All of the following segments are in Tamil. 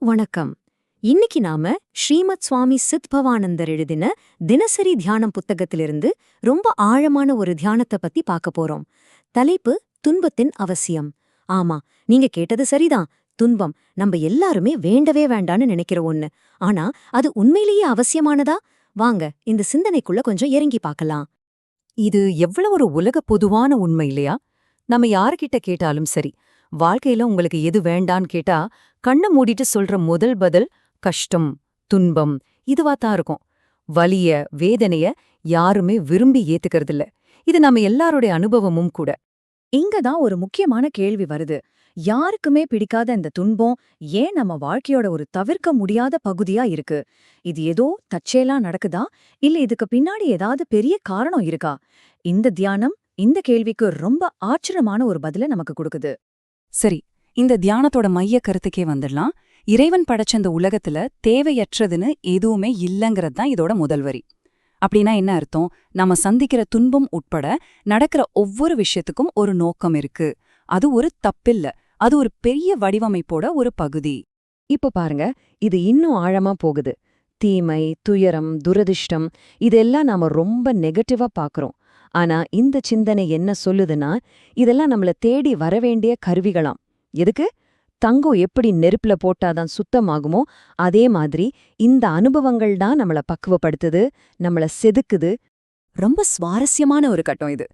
வணக்கம். இன்னைக்கு நாம ஸ்ரீமத் சுவாமி சித்பவானந்தர் எழுதின தினசரி தியானம் புத்தகத்திலிருந்து ரொம்ப ஆழமான ஒரு தியானத்தை பத்தி பார்க்க போறோம். தலைப்பு துன்பத்தின் அவசியம். ஆமா, நீங்க கேட்டது சரிதான். துன்பம் நம்ம எல்லாருமே வேண்டவே வேண்டான்னு நினைக்கிற ஒண்ணு. ஆனா அது உண்மையிலேயே அவசியமானதா? வாங்க இந்த சிந்தனைக்குள்ள கொஞ்சம் இறங்கி பார்க்கலாம். இது எவ்வளவு ஒரு உலக பொதுவான உண்மை இல்லையா? நம்ம யார்கிட்ட கேட்டாலும் சரி, வாழ்க்கையில உங்களுக்கு எது வேண்டான்னு கேட்டா கண்ண மூடிட்டு சொல்ற முதல் பதில் கஷ்டம், துன்பம் இதுவாத்தான் இருக்கும். வலிய, வேதனைய யாருமே விரும்பி ஏத்துக்கறதில்ல. இது நம்ம எல்லாருடைய அனுபவமும் கூட. இங்கதான் ஒரு முக்கியமான கேள்வி வருது. யாருக்குமே பிடிக்காத இந்த துன்பம் ஏன் நம்ம வாழ்க்கையோட ஒரு தவிர்க்க முடியாத பகுதியா இருக்கு? இது ஏதோ தற்செயலா நடக்குதா, இல்ல இதுக்கு பின்னாடி ஏதாவது பெரிய காரணம் இருக்கா? இந்த தியானம் இந்த கேள்விக்கு ரொம்ப ஆச்சரியமான ஒரு பதில நமக்கு கொடுக்குது. சரி, இந்த தியானத்தோட மைய கருத்துக்கே வந்துடலாம். இறைவன் படைச்ச இந்த உலகத்துல தேவையற்றதுன்னு எதுவுமே இல்லங்கிறது தான் இதோட முதல் வரி. அப்படின்னா என்ன அர்த்தம்? நம்ம சந்திக்கிற துன்பம் உட்பட நடக்கிற ஒவ்வொரு விஷயத்துக்கும் ஒரு நோக்கம் இருக்கு. அது ஒரு தப்பில்ல, அது ஒரு பெரிய வடிவமைப்போட ஒரு பகுதி. இப்ப பாருங்க, இது இன்னும் ஆழமா போகுது. தீமை, துயரம், துரதிர்ஷ்டம் இதெல்லாம் நாம ரொம்ப நெகட்டிவா பாக்குறோம். ஆனா இந்த சிந்தனை என்ன சொல்லுதுன்னா, இதெல்லாம் நம்மள தேடி வரவேண்டிய கருவிகளாம். எதுக்கு? தங்கம் எப்படி நெருப்புல போட்டாதான் சுத்தமாகுமோ அதே மாதிரி இந்த அனுபவங்கள் தான் நம்மள பக்குவப்படுத்துது, நம்மள செதுக்குது. ரொம்ப சுவாரஸ்யமான ஒரு கட்டம் இது.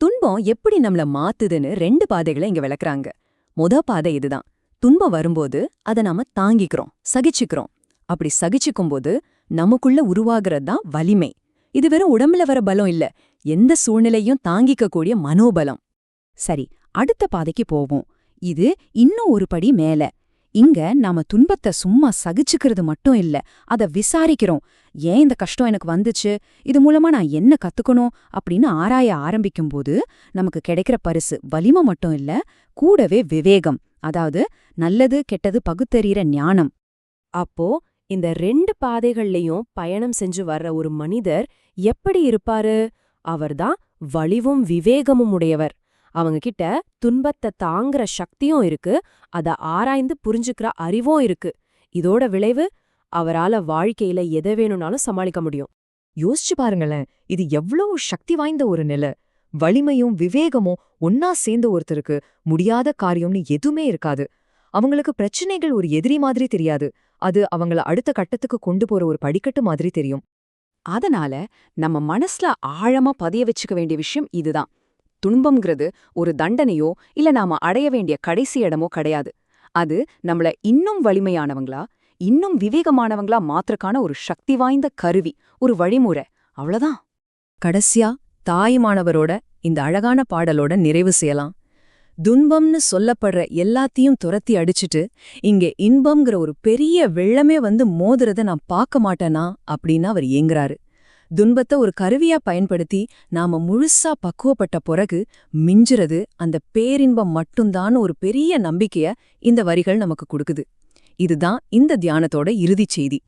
துன்பம் எப்படி நம்மள மாத்துதுன்னு ரெண்டு பாதைகளை இங்க விளக்குறாங்க. பாதை இதுதான். துன்பம் வரும்போது அதை நாம தாங்கிக்கிறோம், சகிச்சுக்கிறோம். அப்படி சகிச்சுக்கும்போது நமக்குள்ள உருவாகிறது தான் வலிமை. இது வெறும் உடம்புல வர பலம் இல்ல, எந்த சூழ்நிலையும் தாங்கிக்கக்கூடிய மனோபலம். சரி, அடுத்த பாதைக்கு போவோம். இது இன்னும் ஒரு படி மேல. இங்க நாம துன்பத்தை சும்மா சகிச்சுக்கிறது மட்டும் இல்ல, அத விசாரிக்கிறோம். ஏன் இந்த கஷ்டம் எனக்கு வந்துச்சு, இது மூலமா நான் என்ன கத்துக்கணும் அப்படின்னு ஆராய ஆரம்பிக்கும்போது நமக்கு கிடைக்கிற பரிசு வலிமை மட்டும் இல்ல, கூடவே விவேகம், அதாவது நல்லது கெட்டது பகுத்தறிகிற ஞானம். அப்போ இந்த ரெண்டு பாதைகள்லயும் பயணம் செஞ்சு வர்ற ஒரு மனிதர் எப்படி இருப்பாரு? அவர்தான் வலிவும் விவேகமும் உடையவர். அவங்க கிட்ட துன்பத்தை தாங்குற சக்தியும் இருக்கு, அத ஆராய்ந்து புரிஞ்சுக்கிற அறிவும் இருக்கு. இதோட விளைவு, அவரால வாழ்க்கையில எதை வேணும்னாலும் சமாளிக்க முடியும். யோசிச்சு பாருங்களேன், இது எவ்வளவு சக்தி வாய்ந்த ஒரு நிலை. வலிமையும் விவேகமும் ஒன்னா சேர்ந்த ஒருத்தருக்கு முடியாத காரியம்னு எதுவுமே இருக்காது. அவங்களுக்கு பிரச்சனைகள் ஒரு எதிரி மாதிரி தெரியாது, அது அவங்கள அடுத்த கட்டத்துக்கு கொண்டு போற ஒரு படிக்கட்டு மாதிரி தெரியும். அதனால நம்ம மனசுல ஆழமா பதிய வச்சுக்க வேண்டிய விஷயம் இதுதான். துன்பம்ங்கிறது ஒரு தண்டனையோ இல்ல நாம அடைய வேண்டிய கடைசி இடமோ கிடையாது. அது நம்மள இன்னும் வலிமையானவங்களா, இன்னும் விவேகமானவங்களா மாத்திரக்கான ஒரு சக்தி வாய்ந்த கருவி, ஒரு வழிமுறை, அவ்வளவுதான். கடைசியா தாயுமானவரோட இந்த அழகான பாடலோட நிறைவு செய்யலாம். துன்பம்னு சொல்லப்படுற எல்லாத்தையும் துரத்தி அடிச்சுட்டு இங்கே இன்பம்ங்கிற ஒரு பெரிய வெள்ளமே வந்து மோதுறத நான் பார்க்க மாட்டேனா அப்படின்னு அவர் ஏங்குறாரு. துன்பத்தை ஒரு கருவியா பயன்படுத்தி நாம முழுசா பக்குவப்பட்ட பிறகு மிஞ்சுறது அந்த பேரின்பம் மட்டும்தான் ஒரு பெரிய நம்பிக்கைய இந்த வரிகள் நமக்கு கொடுக்குது. இதுதான் இந்த தியானத்தோட இறுதிச் செய்தி.